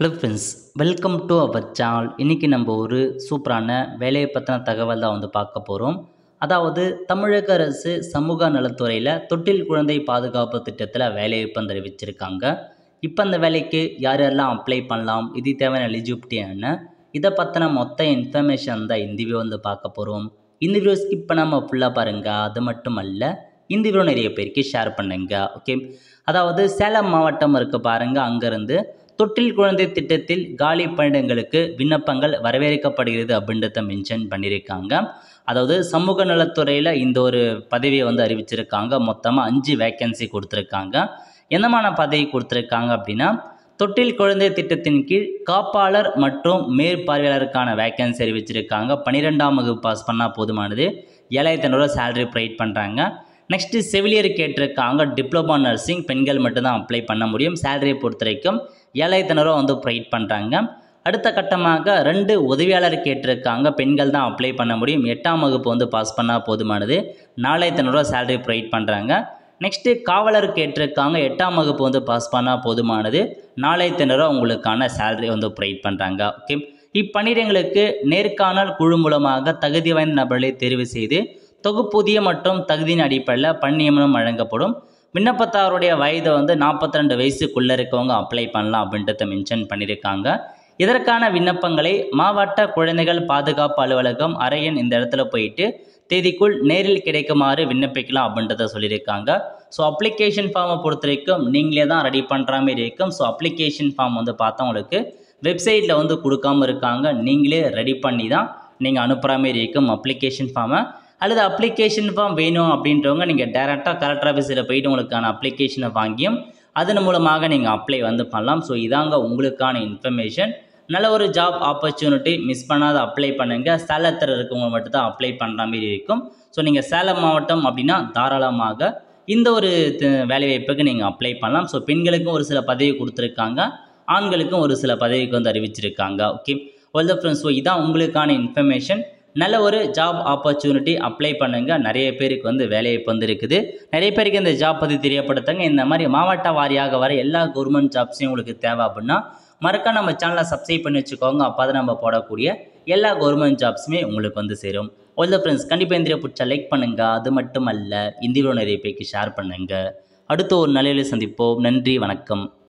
Hello friends, welcome to our channel. இன்றைக்கி நம்ம ஒரு சூப்பரான வேலையை பற்றின தகவல் தான் பார்க்க போகிறோம். அதாவது தமிழக அரசு சமூக நலத்துறையில் தொட்டில் குழந்தை பாதுகாப்பு திட்டத்தில் வேலைவாய்ப்பு அறிவிச்சிருக்காங்க. இப்போ அந்த வேலைக்கு யார் யாரெல்லாம் அப்ளை பண்ணலாம், இது தேவையான எலிஜிபிலிட்டி என்ன, இதை பற்றின மொத்த இன்ஃபர்மேஷன் தான் இந்த வீடியோ பார்க்க போகிறோம். இந்த வீடியோ ஸ்கிப் பண்ணாமல் ஃபுல்லாக பாருங்கள். அது மட்டும் அல்ல, இந்த வீடியோ நிறைய பேருக்கு ஷேர் பண்ணுங்க. ஓகே, அதாவது சேலம் மாவட்டம் இருக்க பாருங்கள், அங்கேருந்து தொட்டில் குழந்தை திட்டத்தில் காலி பணியிடங்களுக்கு விண்ணப்பங்கள் வரவேற்கப்படுகிறது அப்படின்றத மென்ஷன் பண்ணியிருக்காங்க. அதாவது சமூக நலத்துறையில் இந்த ஒரு பதவியை அறிவிச்சிருக்காங்க. மொத்தமாக 5 வேக்கன்சி கொடுத்துருக்காங்க. என்னமான பதவி கொடுத்துருக்காங்க அப்படின்னா, தொட்டில் குழந்தை திட்டத்தின் கீழ் காப்பாளர் மற்றும் மேற்பார்வையாளருக்கான வேக்கன்சி அறிவிச்சிருக்காங்க. 12ஆம் வகுப்பு பாஸ் பண்ணால் போதுமானது. 7,500 சேலரி ப்ரொவைட் பண்ணுறாங்க. நெக்ஸ்ட்டு செவிலியர் கேட்டிருக்காங்க. டிப்ளமா நர்சிங் பெண்கள் மட்டும்தான் அப்ளை பண்ண முடியும். சேலரியை பொறுத்த வரைக்கும் 7,500 ப்ரொவைட் பண்ணுறாங்க. அடுத்த கட்டமாக 2 உதவியாளர் கேட்டிருக்காங்க. பெண்கள் தான் அப்ளை பண்ண முடியும். 8ஆம் வகுப்பு பாஸ் பண்ணால் போதுமானது. 4,500 சேலரி ப்ரொவைட் பண்ணுறாங்க. நெக்ஸ்ட்டு காவலர் கேட்டிருக்காங்க. 8ஆம் வகுப்பு பாஸ் பண்ணால் போதுமானது. 4,500 உங்களுக்கான சேலரி ப்ரொவைட் பண்ணுறாங்க. ஓகே, இப்பணியிடங்களுக்கு நேர்காணல் குழு மூலமாக தகுதி வாய்ந்த நபர்களை தேர்வு செய்து தொகுப்பூதிய மற்றும் தகுதியின் அடிப்படையில் பணி நியமனம் வழங்கப்படும். விண்ணப்பத்தாருடைய வயது 42 வயசுக்குள்ளே இருக்கவங்க அப்ளை பண்ணலாம் அப்படின்றத மென்ஷன் பண்ணியிருக்காங்க. இதற்கான விண்ணப்பங்களை மாவட்ட குழந்தைகள் பாதுகாப்பு அலுவலகம் அரையன் இந்த இடத்துல போயிட்டு தேதிக்குள் நேரில் கிடைக்குமாறு விண்ணப்பிக்கலாம் அப்படின்றத சொல்லியிருக்காங்க. ஸோ அப்ளிகேஷன் ஃபார்மை பொறுத்த வரைக்கும் நீங்களே தான் ரெடி பண்ணுற மாதிரி இருக்கும். ஸோ அப்ளிகேஷன் ஃபார்ம் பார்த்தா உங்களுக்கு வெப்சைட்டில் கொடுக்காமல் இருக்காங்க. நீங்களே ரெடி பண்ணி தான் நீங்கள் அனுப்புகிற மாதிரி இருக்கும் அப்ளிகேஷன் ஃபார்மை. அல்லது அப்ளிகேஷன் ஃபார்ம் வேணும் அப்படின்றவங்க நீங்கள் டேரெக்டாக கலெக்டர் ஆஃபீஸில் போய்ட்டு உங்களுக்கான அப்ளிகேஷனை வாங்கியும் அதன் மூலமாக நீங்கள் அப்ளை பண்ணலாம். ஸோ இதாங்க உங்களுக்கான இன்ஃபர்மேஷன். நல்ல ஒரு ஜாப் ஆப்பர்ச்சுனிட்டி, மிஸ் பண்ணாத அப்ளை பண்ணுங்கள். சேலத்தில் இருக்கவங்க மட்டும் தான் அப்ளை பண்ணுற மாதிரி இருக்கும். ஸோ நீங்கள் சேலம் மாவட்டம் அப்படின்னா தாராளமாக இந்த ஒரு வேலைவாய்ப்புக்கு நீங்கள் அப்ளை பண்ணலாம். ஸோ பெண்களுக்கும் ஒரு சில பதவி கொடுத்துருக்காங்க, ஆண்களுக்கும் ஒரு சில பதவிக்கு அறிவிச்சிருக்காங்க. ஓகே, வெல் ஃப்ரெண்ட்ஸ், ஸோ இதான் உங்களுக்கான இன்ஃபர்மேஷன். நல்ல ஒரு ஜாப் ஆப்பர்ச்சுனிட்டி, அப்ளை பண்ணுங்கள். நிறைய பேருக்கு வேலைவாய்ப்பு இருக்குது. நிறைய பேருக்கு இந்த ஜாப் பற்றி தெரியப்படுத்துங்க. இந்த மாதிரி மாவட்ட வாரியாக வர எல்லா கவர்மெண்ட் ஜாப்ஸையும் உங்களுக்கு தேவை அப்படின்னா மறக்காம நம்ம சேனலை சப்ஸ்கிரைப் பண்ணி வச்சுக்கோங்க. அப்போ தான் நம்ம போடக்கூடிய எல்லா கவர்மெண்ட் ஜாப்ஸுமே உங்களுக்கு சேரும். வெல் ஃப்ரெண்ட்ஸ், கண்டிப்பாக இந்த வீடியோ பிடிச்சா லைக் பண்ணுங்கள். அது மட்டும் அல்ல, இந்த வீடியோ நிறைய பேருக்கு ஷேர் பண்ணுங்கள். அடுத்த ஒரு நல்ல சந்திப்போம். நன்றி, வணக்கம்.